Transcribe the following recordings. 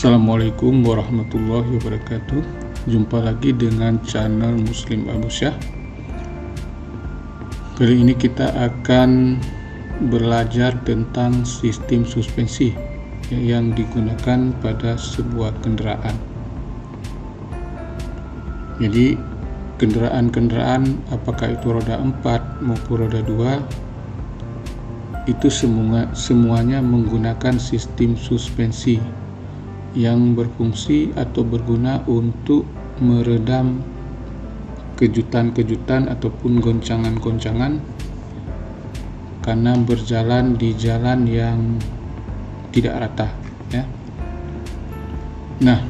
Assalamualaikum warahmatullahi wabarakatuh. Jumpa lagi dengan channel Muslim Abu Syah. Kali ini kita akan belajar tentang sistem suspensi yang digunakan pada sebuah kendaraan. Jadi kendaraan-kendaraan apakah itu roda 4 maupun roda 2 itu semuanya menggunakan sistem suspensi yang berfungsi atau berguna untuk meredam kejutan-kejutan ataupun goncangan-goncangan karena berjalan di jalan yang tidak rata, ya. Nah,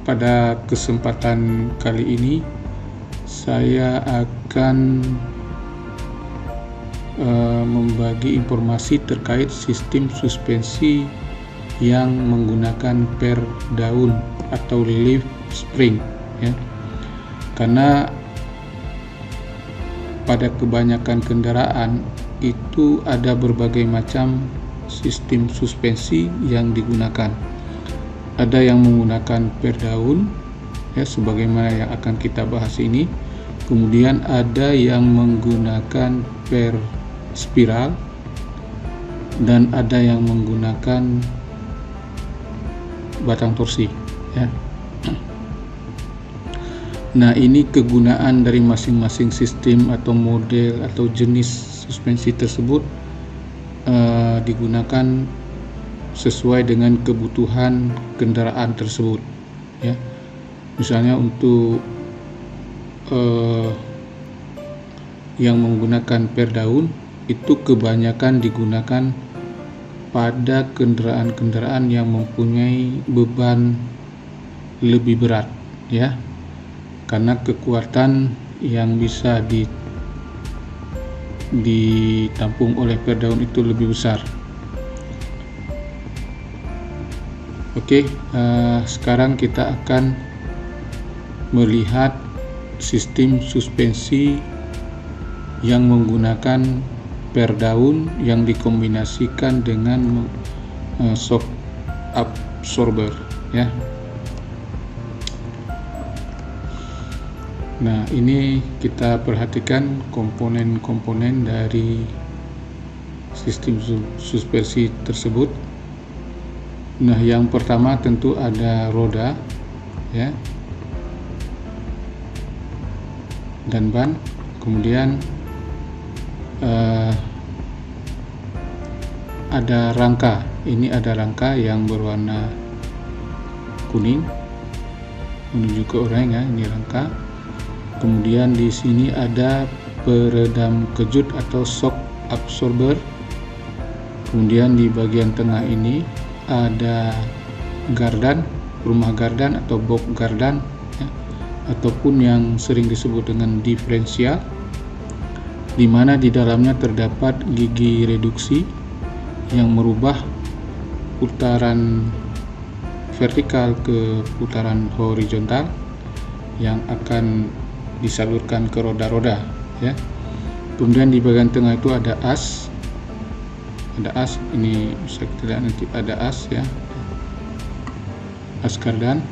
pada kesempatan kali ini saya akan membagi informasi terkait sistem suspensi yang menggunakan per daun atau leaf spring, ya. Karena pada kebanyakan kendaraan itu ada berbagai macam sistem suspensi yang digunakan. Ada yang menggunakan per daun, ya, sebagaimana yang akan kita bahas ini. Kemudian ada yang menggunakan per spiral dan ada yang menggunakan batang torsi, ya. Nah, ini kegunaan dari masing-masing sistem atau model atau jenis suspensi tersebut digunakan sesuai dengan kebutuhan kendaraan tersebut, ya. Misalnya untuk yang menggunakan per daun itu kebanyakan digunakan pada kendaraan-kendaraan yang mempunyai beban lebih berat, ya, karena kekuatan yang bisa ditampung oleh per daun itu lebih besar. Oke, sekarang kita akan melihat sistem suspensi yang menggunakan per daun yang dikombinasikan dengan shock absorber, ya. Nah, ini kita perhatikan komponen-komponen dari sistem suspensi tersebut. Nah, yang pertama tentu ada roda, ya, dan ban. Kemudian ada rangka. Ini ada rangka yang berwarna kuning menuju ke oranye, ya, ini rangka. Kemudian di sini ada peredam kejut atau shock absorber. Kemudian di bagian tengah ini ada gardan, rumah gardan atau box gardan, ya, ataupun yang sering disebut dengan diferensial, di mana di dalamnya terdapat gigi reduksi yang merubah putaran vertikal ke putaran horizontal yang akan disalurkan ke roda-roda, ya. Kemudian di bagian tengah itu ada as, ini bisa kita lihat nanti ada as, ya, as kardan.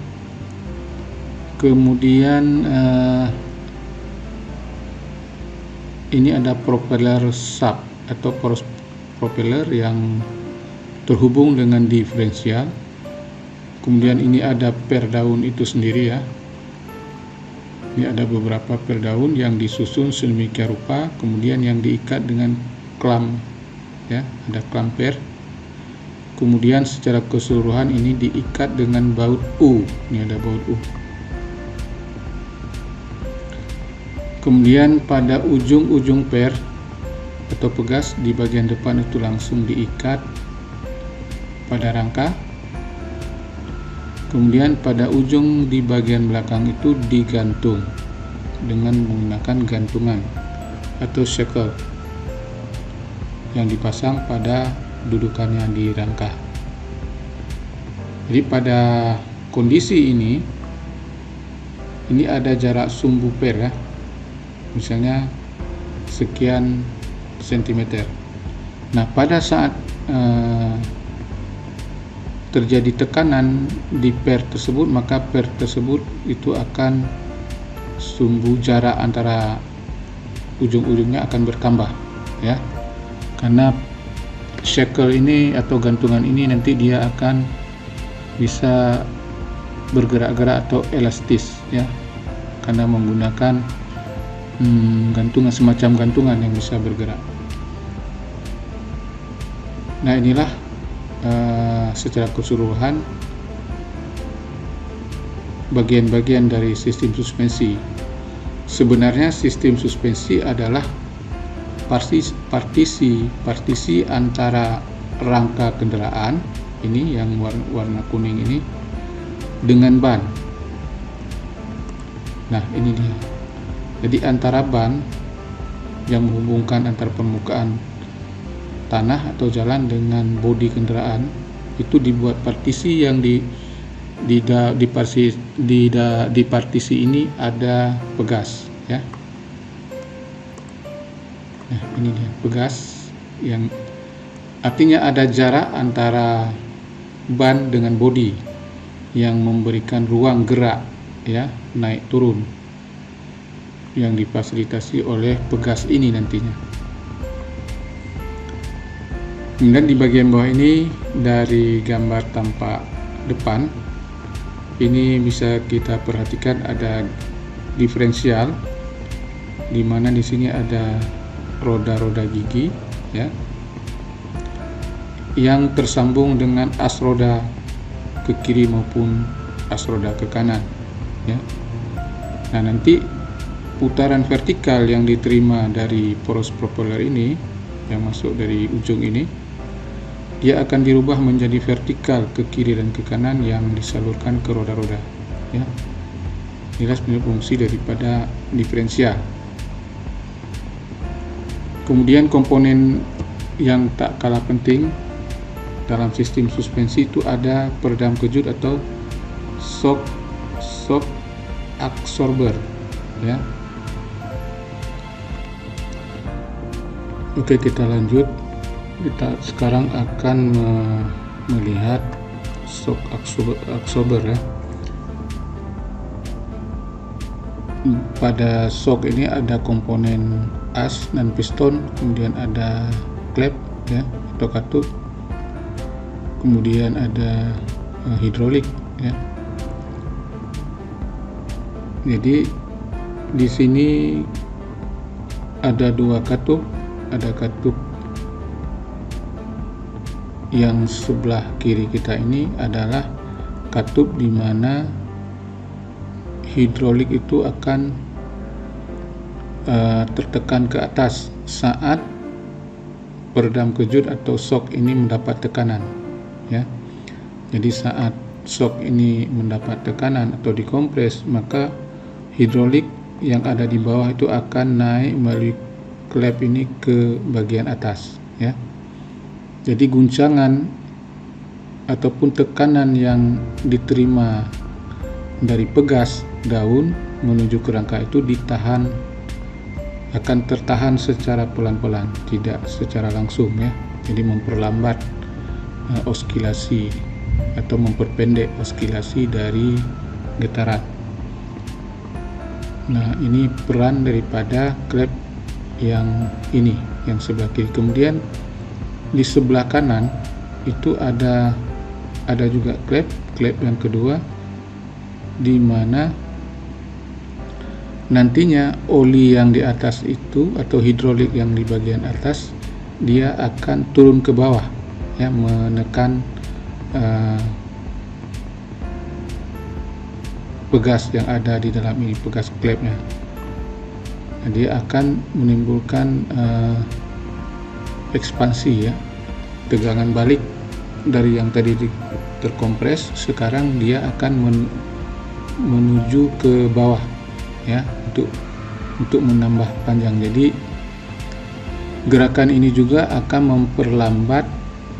Kemudian ini ada propeller sub atau propeller yang terhubung dengan diferensial. Kemudian ini ada per daun itu sendiri, ya. Ini ada beberapa per daun yang disusun sedemikian rupa, kemudian yang diikat dengan clamp, ya, ada clamp per. Kemudian secara keseluruhan ini diikat dengan baut U. Ini ada baut U. Kemudian pada ujung-ujung per atau pegas di bagian depan itu langsung diikat pada rangka. Kemudian pada ujung di bagian belakang itu digantung dengan menggunakan gantungan atau shackle yang dipasang pada dudukannya di rangka. Jadi pada kondisi ini ada jarak sumbu per, ya, misalnya sekian sentimeter. Nah, pada saat terjadi tekanan di pair tersebut, maka pair tersebut itu akan sumbu jarak antara ujung-ujungnya akan bertambah, ya, karena shackle ini atau gantungan ini nanti dia akan bisa bergerak-gerak atau elastis, ya, karena menggunakan gantungan, semacam gantungan yang bisa bergerak. Nah, inilah secara keseluruhan bagian-bagian dari sistem suspensi. Sebenarnya sistem suspensi adalah partisi antara rangka kendaraan ini yang warna kuning ini dengan ban. Nah, ini dia. Jadi antara ban yang menghubungkan antara permukaan tanah atau jalan dengan bodi kendaraan itu dibuat partisi yang di partisi ini ada pegas, ya. Nah, ini dia pegas yang artinya ada jarak antara ban dengan bodi yang memberikan ruang gerak, ya, naik turun yang difasilitasi oleh pegas ini nantinya. Kemudian di bagian bawah ini dari gambar tampak depan ini bisa kita perhatikan ada diferensial, di mana di sini ada roda-roda gigi, ya, yang tersambung dengan as roda ke kiri maupun as roda ke kanan, ya. Nah, nanti putaran vertikal yang diterima dari poros propeller ini yang masuk dari ujung ini, dia akan dirubah menjadi vertikal ke kiri dan ke kanan yang disalurkan ke roda-roda, ya. Inilah sebenarnya fungsi daripada diferensial. Kemudian komponen yang tak kalah penting dalam sistem suspensi itu ada peredam kejut atau shock absorber, ya. Oke, kita lanjut. Kita sekarang akan melihat shock absorber, ya. Pada shock ini ada komponen as dan piston, kemudian ada klep, ya, atau katup, kemudian ada hidrolik, ya. Jadi di sini ada dua katup, ada katup yang sebelah kiri kita ini adalah katup di mana hidrolik itu akan tertekan ke atas saat peredam kejut atau shock ini mendapat tekanan, ya. Jadi saat shock ini mendapat tekanan atau dikompres, maka hidrolik yang ada di bawah itu akan naik melalui klep ini ke bagian atas, ya. Jadi guncangan ataupun tekanan yang diterima dari pegas daun menuju ke rangka itu akan tertahan secara pelan-pelan, tidak secara langsung, ya. Jadi memperlambat oskilasi atau memperpendek oskilasi dari getaran. Nah, ini peran daripada klep yang ini, yang sebelah kiri. Kemudian di sebelah kanan itu ada juga klep yang kedua, di mana nantinya oli yang di atas itu atau hidrolik yang di bagian atas dia akan turun ke bawah, ya, menekan pegas yang ada di dalam ini, pegas klepnya. Nah, dia akan menimbulkan ekspansi, ya, tegangan balik dari yang tadi terkompres, sekarang dia akan menuju ke bawah, ya, untuk menambah panjang. Jadi gerakan ini juga akan memperlambat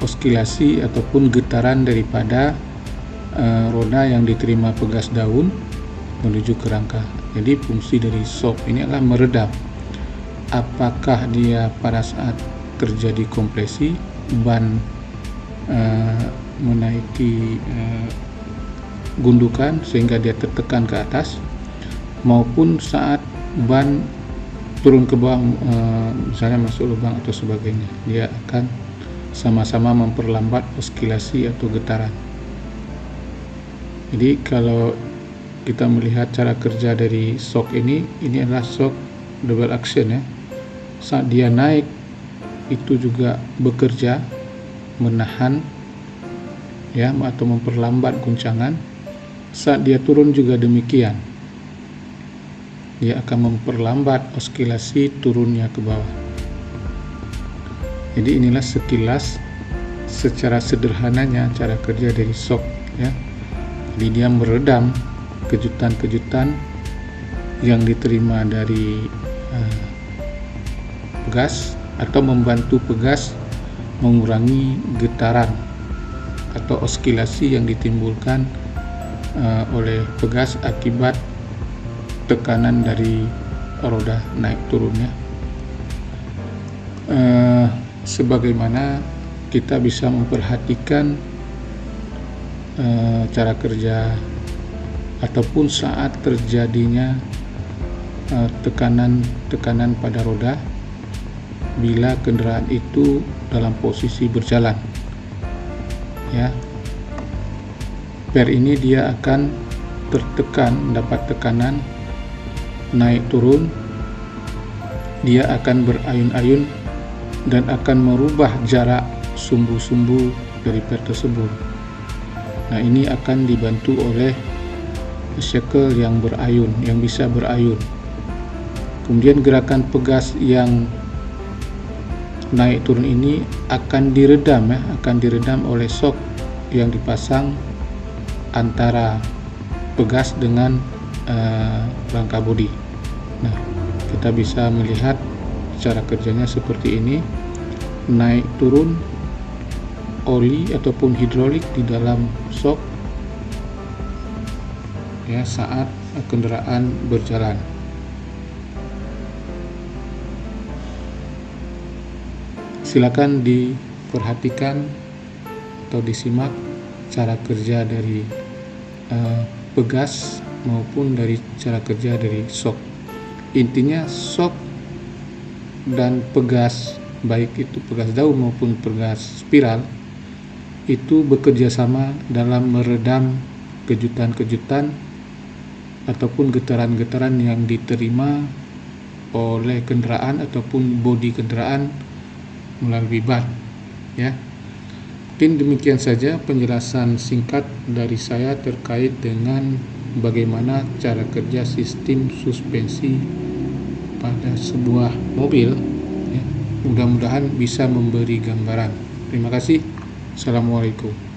oskilasi ataupun getaran daripada roda yang diterima pegas daun menuju ke rangka. Jadi fungsi dari shock ini adalah meredam. Apakah dia pada saat terjadi kompresi ban menaiki gundukan sehingga dia tertekan ke atas, maupun saat ban turun ke bawah, misalnya masuk lubang atau sebagainya, dia akan sama-sama memperlambat oscilasi atau getaran. Jadi kalau kita melihat cara kerja dari shock ini adalah shock double action ya. Saat dia naik itu juga bekerja menahan ya atau memperlambat guncangan. Saat dia turun juga demikian, dia akan memperlambat oscilasi turunnya ke bawah. Jadi inilah sekilas secara sederhananya cara kerja dari shock ya. Jadi dia meredam kejutan-kejutan yang diterima dari pegas, atau membantu pegas mengurangi getaran atau oscilasi yang ditimbulkan oleh pegas akibat tekanan dari roda naik turunnya. Sebagaimana kita bisa memperhatikan cara kerja ataupun saat terjadinya tekanan pada roda bila kendaraan itu dalam posisi berjalan ya. Per ini dia akan tertekan, mendapat tekanan naik turun, dia akan berayun-ayun dan akan merubah jarak sumbu-sumbu dari per tersebut. Nah, ini akan dibantu oleh shackle yang berayun, yang bisa berayun. Kemudian gerakan pegas yang naik turun ini akan diredam ya, akan diredam oleh shock yang dipasang antara pegas dengan rangka bodi. Nah, kita bisa melihat cara kerjanya seperti ini. Naik turun oli ataupun hidrolik di dalam shock ya saat kendaraan berjalan. Silakan diperhatikan atau disimak cara kerja dari pegas maupun dari cara kerja dari shock. Intinya shock dan pegas, baik itu pegas daun maupun pegas spiral, itu bekerja sama dalam meredam kejutan-kejutan ataupun getaran-getaran yang diterima oleh kendaraan ataupun bodi kendaraan melalui ban ya. Mungkin demikian saja penjelasan singkat dari saya terkait dengan bagaimana cara kerja sistem suspensi pada sebuah mobil ya. Mudah-mudahan bisa memberi gambaran. Terima kasih. Assalamualaikum.